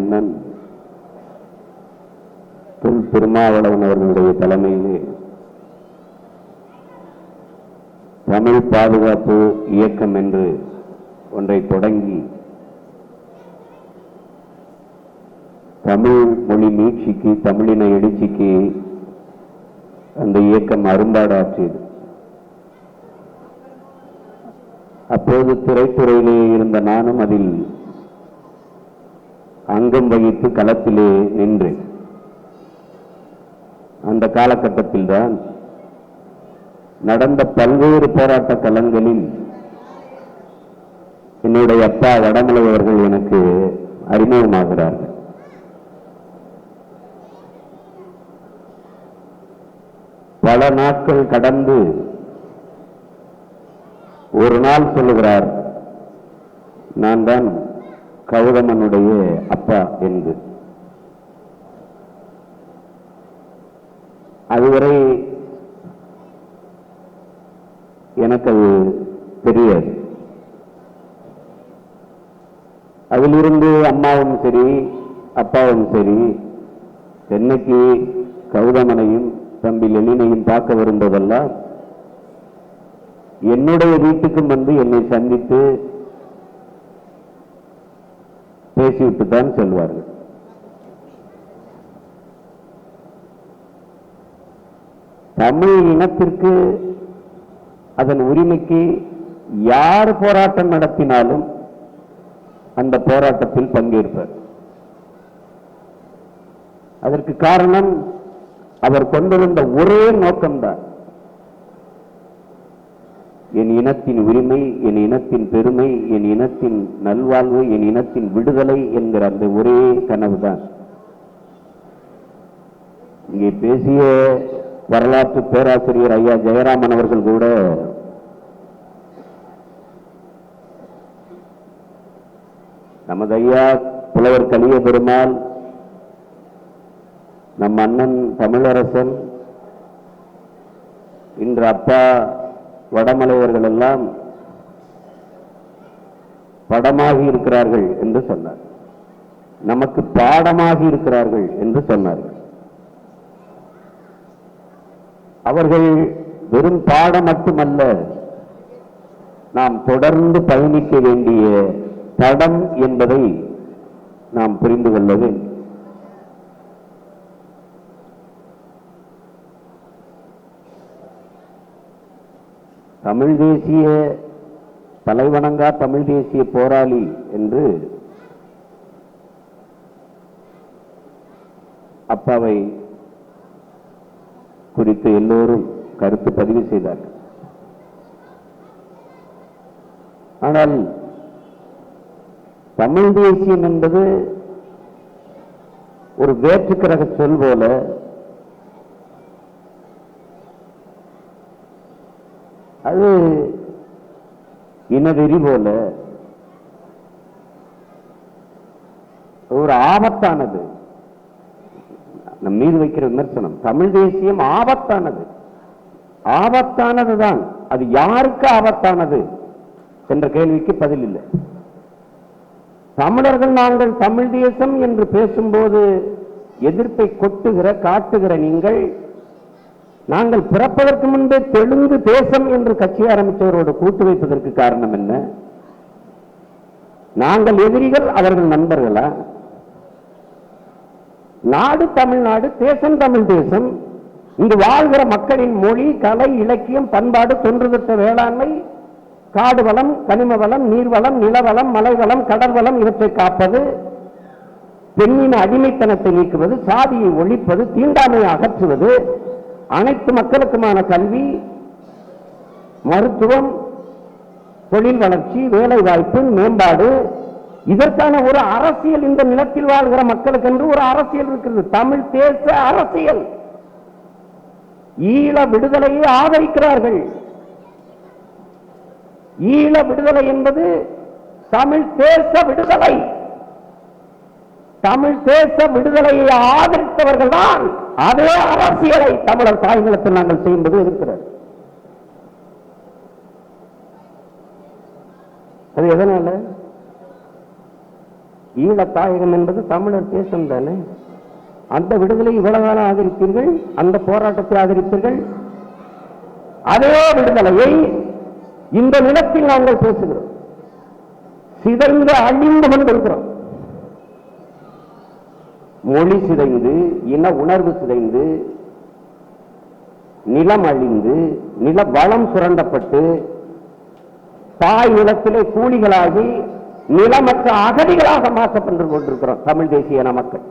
அண்ணன் தொல் திருமாவளவன் அவர்களுடைய தலைமையிலே தமிழ் பாதுகாப்பு இயக்கம் என்று ஒன்றை தொடங்கி தமிழ் மொழி மீட்சிக்கு, தமிழின எழுச்சிக்கு அந்த இயக்கம் அரும்பாடாற்றியது. அப்போது திரைத்துறையிலே இருந்த நானும் அதில் அங்கம் வகித்து களத்திலே நின்றேன். அந்த காலகட்டத்தில் தான் நடந்த பல்வேறு போராட்ட களங்களில் என்னுடைய அப்பா வடமலை அவர்கள் எனக்கு அறிமுகமாகிறார்கள். பல நாட்கள் கடந்து ஒரு நாள் சொல்லுகிறார், நான் தான் கௌதமனுடைய அப்பா என்று. அதுவரை எனக்கு அது தெரியாது. அதிலிருந்து அம்மாவும் சரி அப்பாவும் சரி சென்னைக்கு கௌதமனையும் தம்பி லெனினையும் பார்க்க வரும்போதெல்லாம் என்னுடைய வீட்டுக்கும் வந்து என்னை சந்தித்து பேசிவிட்டு தான் செல்வார்கள். தமிழ் இனத்திற்கு, அதன் உரிமைக்கு யார் போராட்டம் நடத்தினாலும் அந்த போராட்டத்தில் பங்கேற்பார். அதற்கு காரணம் அவர் கொண்டிருந்த ஒரே நோக்கம்தான், என் இனத்தின் உரிமை, என் இனத்தின் பெருமை, என் இனத்தின் நல்வாழ்வு, என் இனத்தின் விடுதலை என்கிற அந்த ஒரே கனவுதான். இங்கே பேசிய வரலாற்று பேராசிரியர் ஐயா ஜெயராமன் அவர்கள் கூட நமது ஐயா புலவர் கலிய பெருமாள், நம் அண்ணன் தமிழரசன், இன்று அப்பா வடமலையர்கள் எல்லாம் படமாகி இருக்கிறார்கள் என்று சொன்னார். நமக்கு பாடமாகி இருக்கிறார்கள் என்று சொன்னார்கள். அவர்கள் வெறும் பாடம் மட்டுமல்ல, நாம் தொடர்ந்து பயணிக்க வேண்டிய தடம் என்பதை நாம் புரிந்து கொள்ள வேண்டும். தமிழ் தேசிய தலைவணங்கா தமிழ் தேசிய போராளி என்று அப்பாவை குறித்து எல்லோரும் கருத்து பதிவு செய்தார்கள். ஆனால் தமிழ் தேசியம் என்பது ஒரு வேற்றுக்கிரக சொல் போல அது இனவெறி போல ஒரு ஆபத்தானது. நம் மீது வைக்கிற விமர்சனம், தமிழ் தேசியம் ஆபத்தானது. ஆபத்தானதுதான். அது யாருக்கு ஆபத்தானது என்ற கேள்விக்கு பதில் இல்லை. தமிழர்கள் நாங்கள் தமிழ் தேசம் என்று பேசும்போது எதிர்ப்பை கொட்டுகிற காட்டுகிற நீங்கள், நாங்கள் பிறப்பதற்கு முன்பே தெலுங்கு தேசம் என்று கட்சி ஆரம்பித்தவரோடு கூட்டு வைப்பதற்கு காரணம் என்ன? நாங்கள் எதிரிகள், அவர்கள் நண்பர்களா? நாடு தமிழ்நாடு, தேசம் தமிழ் தேசம். இங்கு வாழ்கிற மக்களின் மொழி, கலை, இலக்கியம், பண்பாடு, தொன்றுதொட்ட வேளாண்மை, காடு வளம், கனிம வளம், நீர்வளம், நிலவளம், மலைவளம், கடல் வளம் இவற்றை காப்பது, பெண்ணின் அடிமைத்தனத்தை நீக்குவது, சாதியை ஒழிப்பது, தீண்டாமையை அகற்றுவது, அனைத்து மக்களுக்குமான கல்வி, மருத்துவம், தொழில் வளர்ச்சி, வேலை வாய்ப்பு, மேம்பாடு, இதற்கான ஒரு அரசியல் இந்த நிலத்தில் வாழ்கிற மக்களுக்கு என்று ஒரு அரசியல் இருக்கிறது. தமிழ் தேச அரசியல். ஈழ விடுதலையை ஆதரிக்கிறார்கள். ஈழ விடுதலை என்பது தமிழ் தேச விடுதலை. தமிழ் தேச விடுதலையை ஆதரித்தவர்கள் தான் அதே அரசியலை தமிழர் தாய்நிலத்தில் நாங்கள் செய்யும்போது இருக்கிறது. அது எதனால? ஈழத்தாயகம் என்பது தமிழர் தேசம் தானே. அந்த விடுதலை இவ்வளவு காலம் ஆதரிப்பீர்கள், அந்த போராட்டத்தை ஆதரிப்பீர்கள். அதே விடுதலையை இந்த நிலத்தில் நாங்கள் பேசுகிறோம். சிதைந்து அழிந்து கொண்டிருக்கிறோம். மொழி சிதைந்து, இன உணர்வு சிதைந்து, நிலம் அழிந்து, நில வளம் சுரண்டப்பட்டு, தாய் நிலத்திலே கூலிகளாகி நிலமற்ற அகதிகளாக மாற்றப்பட்டு கொண்டிருக்கிறோம் தமிழ் தேசிய இன மக்கள்.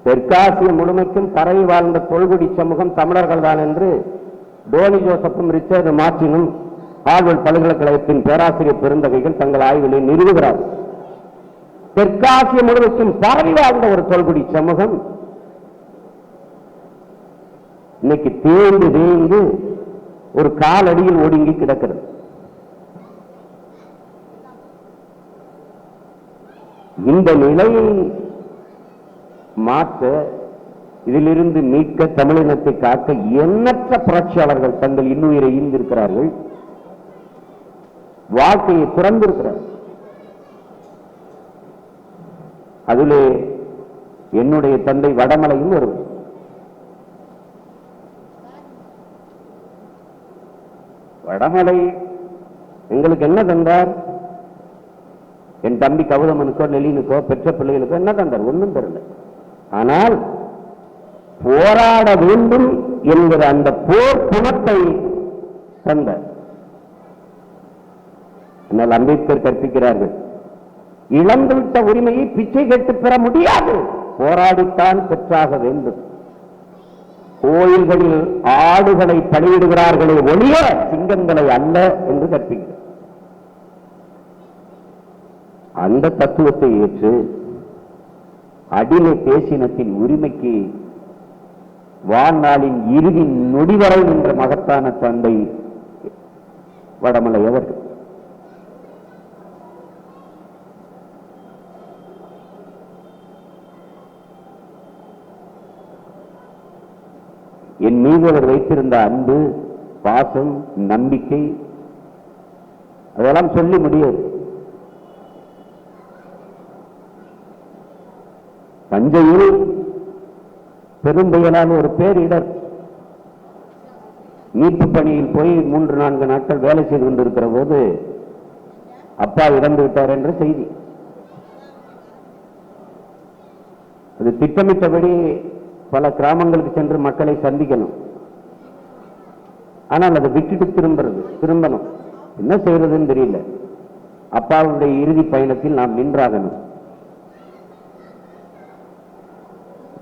தெற்காசிய முழுமைக்கும் பரவி வாழ்ந்த தொல்குடி சமூகம் தமிழர்கள் தான் என்று டோனி ஜோசப்பும் ரிச்சர்டு மார்டினும் ஹார்வர்ட் பல்கலைக்கழகத்தின் பேராசிரியர் பெருந்தகைகள் தங்கள் ஆய்வுகளில் நிறுவுகிறார்கள். தெற்காசிய முழுமைக்கும் பரவி வாழ்ந்த ஒரு தொல்குடி சமூகம் இன்னைக்கு தேய்ந்து தேய்ந்து ஒரு காலடியில் ஒடுங்கி கிடக்கிறது. இந்த நிலையை மாற்ற, இதிலிருந்து மீட்க, தமிழினத்தை காக்க எண்ணற்ற புரட்சியாளர்கள் தங்கள் இன்னுயிரை ஈந்திருக்கிறார்கள், வாழ்க்கையை துறந்திருக்கிறார்கள். அதிலே என்னுடைய தந்தை வடமலையும் ஒருவர். வடமலை எங்களுக்கு என்ன தந்தார்? என் தம்பி கௌதமனுக்கோ நெல்லினுக்கோ பெற்ற பிள்ளைகளுக்கோ என்ன தந்தார்? ஒன்றும் தெரியல. ஆனால் போராட வேண்டும் என்கிற அந்த போர் குணத்தை தந்தார். ஆனால் அம்பேத்கர் கற்பிக்கிறார்கள், இழந்துவிட்ட உரிமையை பிச்சை கேட்டு பெற முடியாது, போராடித்தான் பெற்றாக வேண்டும். கோயில்களில் ஆடுகளை பலியிடுகிறார்களே ஒழிய சிங்கங்களை அல்ல என்று கற்பிக்கிறார். அந்த தத்துவத்தை ஏற்று அடிமை பேசினத்தின் உரிமைக்கு வாழ்நாளின் இறுதி நொடிவரை என்ற மகத்தான தந்தை வடமலை அவர்கள். என் மீது அவர் வைத்திருந்த அன்பு, பாசம், நம்பிக்கை அதெல்லாம் சொல்லி முடியாது. தஞ்சையில் பெரும்பெயலான ஒரு பேரிடர், மீட்பு பணியில் போய் 3-4 நாட்கள் வேலை செய்து கொண்டிருக்கிற போது அப்பா இறந்து விட்டார் என்ற செய்தி. அது திட்டமிட்டபடி பல கிராமங்களுக்கு சென்று மக்களை சந்திக்கணும். ஆனால் அதை விட்டுட்டு திரும்பணும். என்ன செய்யறதுன்னு தெரியல. அப்பாவுடைய இறுதி பயணத்தில் நாம் நின்றாகணும்.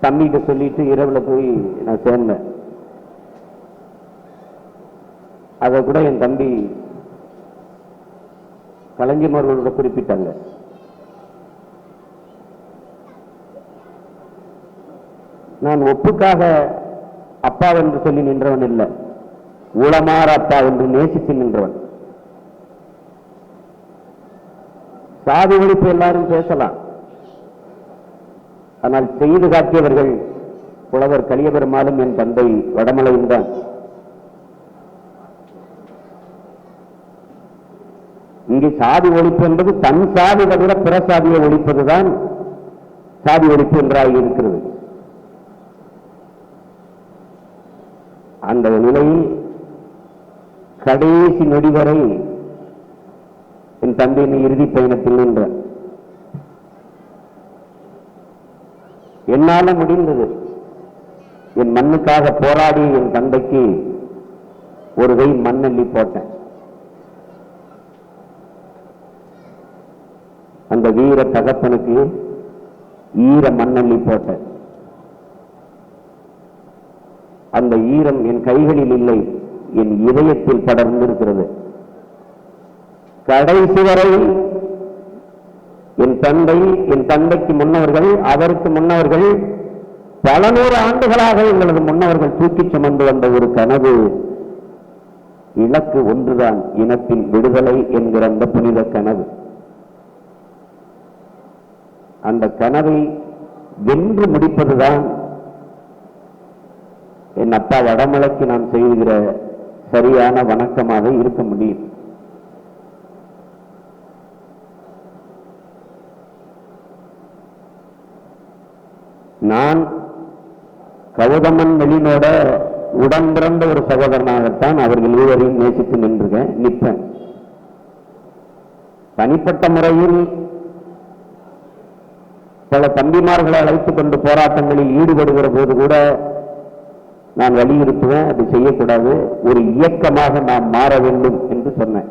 தம்பிகிட்ட சொல்லிட்டு இரவுல போய் நான் சேர்ந்தேன். அதை கூட என் தம்பி கலைஞர்களோட குறிப்பிட்டாங்க. நான் ஒப்புக்காக அப்பா என்று சொல்லி நின்றவன் இல்லை, உளமாற அப்பா என்று நேசித்து நின்றவன். சாதி ஒழிப்பு எல்லாரும் பேசலாம், ஆனால் செய்து காட்டியவர்கள் புலவர் கலியபெருமாளும் என் தந்தை வடமலையும் தான். இங்கே சாதி ஒழிப்பு என்பது தன் சாதி தவிர பிற சாதியை ஒழிப்பதுதான் சாதி ஒழிப்பு என்றாக இருக்கிறது. அந்த நிலையில் கடைசி நொடி வரை என் தந்தையின் இறுதி பயணத்தில் நின்ற என்னால முடிந்தது. என் மண்ணுக்காக போராடி என் தந்தைக்கு ஒரு கை மண்ணள்ளி போட்டேன். அந்த வீர தகப்பனுக்கு ஈர மண்ணள்ளி போட்டேன். அந்த ஈரம் என் கைகளில் இல்லை, என் இதயத்தில் படர்ந்திருக்கிறது. கடைசி வரை என் தந்தை, என் தந்தைக்கு முன்னவர்கள், அதற்கு முன்னவர்கள், பல 100 ஆண்டுகளாக எங்களது முன்னவர்கள் தூக்கி சுமந்து வந்த ஒரு கனவு, இலக்கு ஒன்றுதான், இனத்தின் விடுதலை என்கிற அந்த புனித கனவு. அந்த கனவை வென்று முடிப்பதுதான் என் அப்பா வடமலைக்கு நாம் செய்கிற சரியான வணக்கமாக இருக்க முடியும். நான் கௌதமன் வெளினோட உடன் பிறந்த ஒரு சகோதரனாகத்தான் அவர்கள் இருவரையும் நேசித்து நின்றுகிறேன், நிற்பேன். தனிப்பட்ட முறையில் பல தம்பிமார்களை அழைத்துக் கொண்டு போராட்டங்களில் ஈடுபடுகிற போது கூட நான் வலியுறுத்துவேன், அது செய்யக்கூடாது, ஒரு இயக்கமாக நாம் மாற வேண்டும் என்று சொன்னேன்.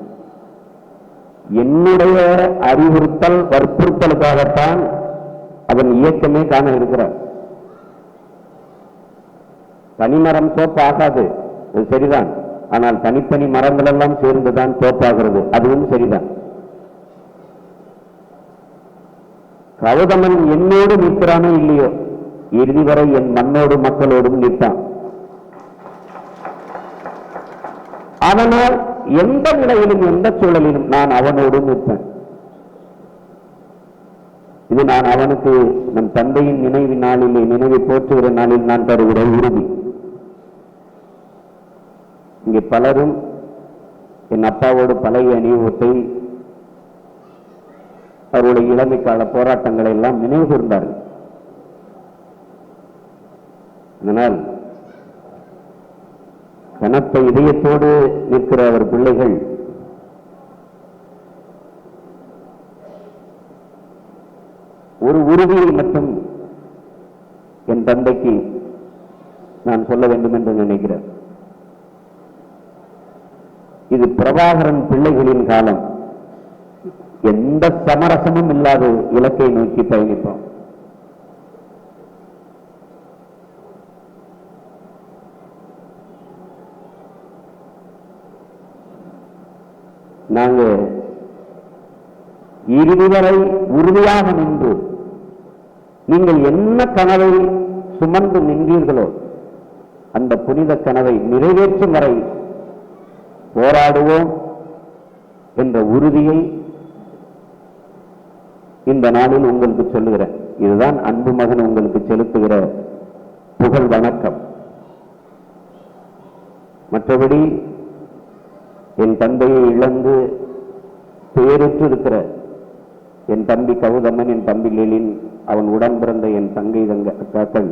என்னுடைய அறிவுறுத்தல் வற்புறுத்தலுக்காகத்தான் அதன் இயக்கமே காண இருக்கிறார். தனிமரம் தோப்பாகாது, அது சரிதான். ஆனால் தனித்தனி மரங்கள் எல்லாம் சேர்ந்துதான் தோப்பாகிறது, அதுவும் சரிதான். கௌதமன் என்னோடு நிற்கிறானோ இல்லையோ, இறுதி வரை என் மண்ணோடு மக்களோடும் நிற்பான். அதனால் எந்த நிலையிலும் எந்த சூழலிலும் நான் அவனோடு நிற்பேன். இது நான் அவனுக்கு நம் தந்தையின் நினைவு நாளிலே, நினைவை போற்றுகிற நாளில் நான் தருகிற உறுதி. இங்கே பலரும் என் அப்பாவோடு பழைய அனுபவத்தை, அவருடைய இளமை கால போராட்டங்களை எல்லாம் நினைவு கூர்ந்தார்கள். அதனால் கனத்த இதயத்தோடு நிற்கிற அவர் பிள்ளைகள் ஒரு உறுதியை மட்டும் என் தந்தைக்கு நான் சொல்ல வேண்டும் என்று நினைக்கிறேன். இது பிரபாகரன் பிள்ளைகளின் காலம். எந்த சமரசமும் இல்லாத இலக்கை நோக்கி பயணிப்போம். நாங்கள் இறுதி வரை உறுதியாக நின்று, நீங்கள் என்ன கனவை சுமந்து நின்றீர்களோ அந்த புனித கனவை நிறைவேற்றும் வரை போராடுவோம் என்ற உறுதியை இந்த நாளில் உங்களுக்கு சொல்லுகிறேன். இதுதான் அன்பு மகன் உங்களுக்கு செலுத்துகிற புகழ் வணக்கம். மற்றபடி என் தந்தையை இழந்து பேருற்று இருக்கிற என் தம்பி கௌதமன், என் தம்பி லெலின், அவன் உடன் பிறந்த என் தங்கை அக்காக்கள்,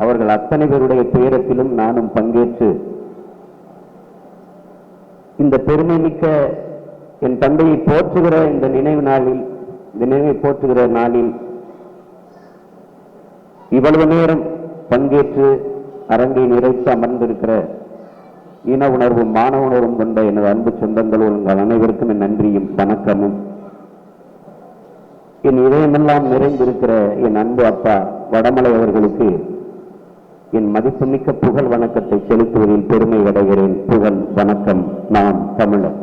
அவர்கள் அத்தனை பேருடைய துயரத்திலும் நானும் பங்கேற்று இந்த பெருமை மிக்க என் தந்தையை போற்றுகிற இந்த நினைவை போற்றுகிற நாளில் இவ்வளவு நேரம் பங்கேற்று அரங்கை நிறைத்து அமர்ந்திருக்கிற இன உணர்வும் மாணவ உணர்வும் கொண்ட எனது அன்பு சொந்தங்கள் உங்கள் அனைவருக்கும் என் நன்றியும் வணக்கமும். என் இதயமெல்லாம் நிறைந்திருக்கிற என் அன்பு அப்பா வடமலை அவர்களுக்கு என் மதிப்புமிக்க புகழ் வணக்கத்தை செலுத்துவதில் பெருமை அடைகிறேன். புகழ் வணக்கம். நான் தமிழன்.